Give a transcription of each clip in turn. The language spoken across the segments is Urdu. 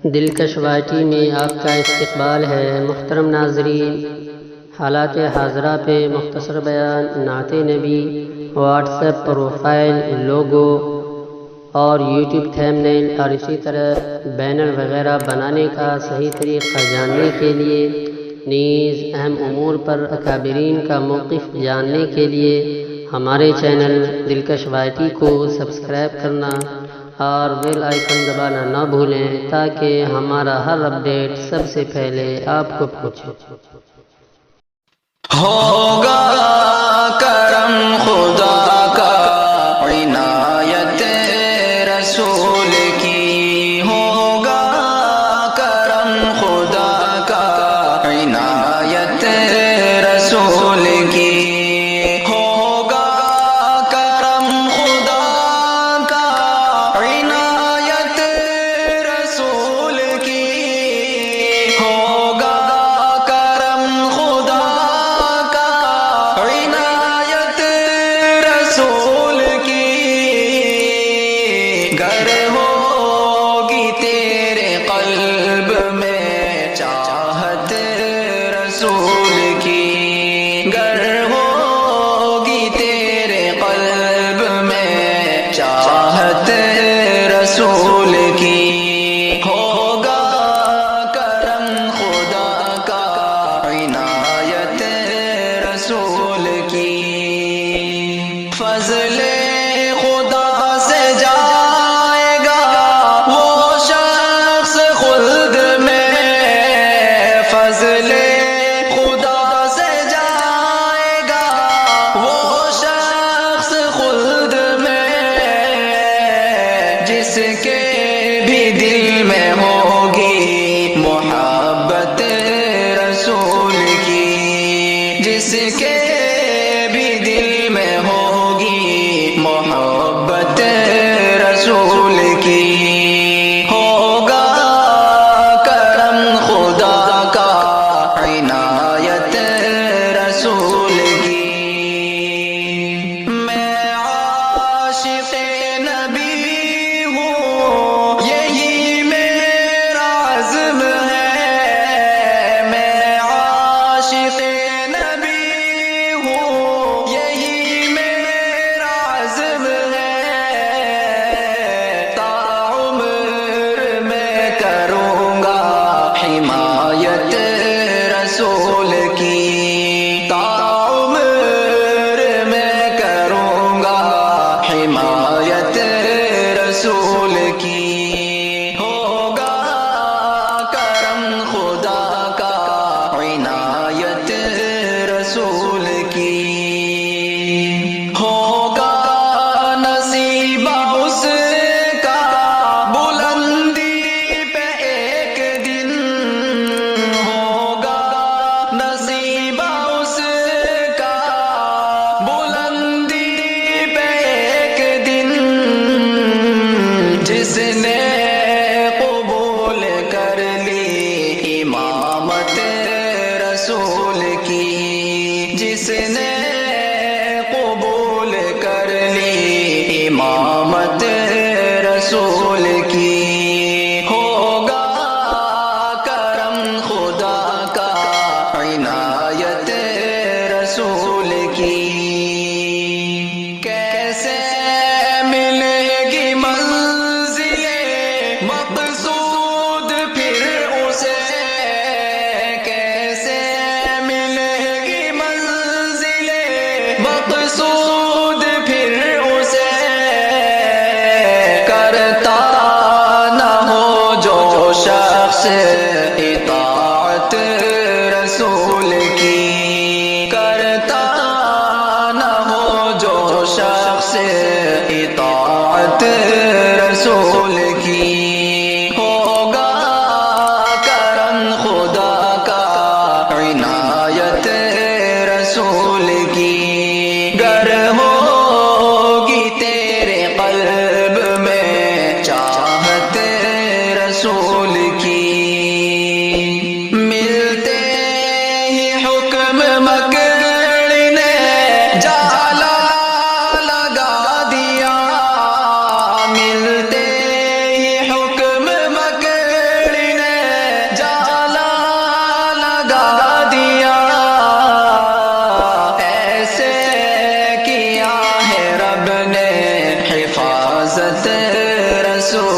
دلکش وائی میں آپ کا استقبال ہے۔ محترم ناظرین، حالات حاضرہ پہ مختصر بیان، نعت نبی، واٹس ایپ پروفائل، لوگو اور یوٹیوب تھمبنیل اور اسی طرح بینر وغیرہ بنانے کا صحیح طریقہ جاننے کے لیے، نیز اہم امور پر اکابرین کا موقف جاننے کے لیے ہمارے چینل دلکش وائی کو سبسکرائب کرنا اور بیل آئیکن دبانا نہ بھولیں تاکہ ہمارا ہر اپڈیٹ سب سے پہلے آپ کو پہنچے۔ ہوگا کرم خدا کا، عنایت رسول کی، ہوگا کرم خدا کا، عنایت رسول کی، ہوگا کرم خدا کا، عنایت رسول کی، ہوگا کرم خدا کا، عنایت رسول کی، گر ہوگی تیرے قلب میں چاہت رسول کی، گر ہوگی تیرے قلب میں چاہت رسول کی، ہوگا کرم خدا کا، عنایت رسول کی، فضل خدا سے جائے گا وہ شخص خلد میں، فضل خدا سے جائے گا وہ شخص خلد میں، جس کے بھی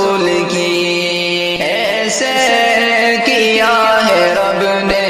رسول کی، ایسے کیا ہے رب نے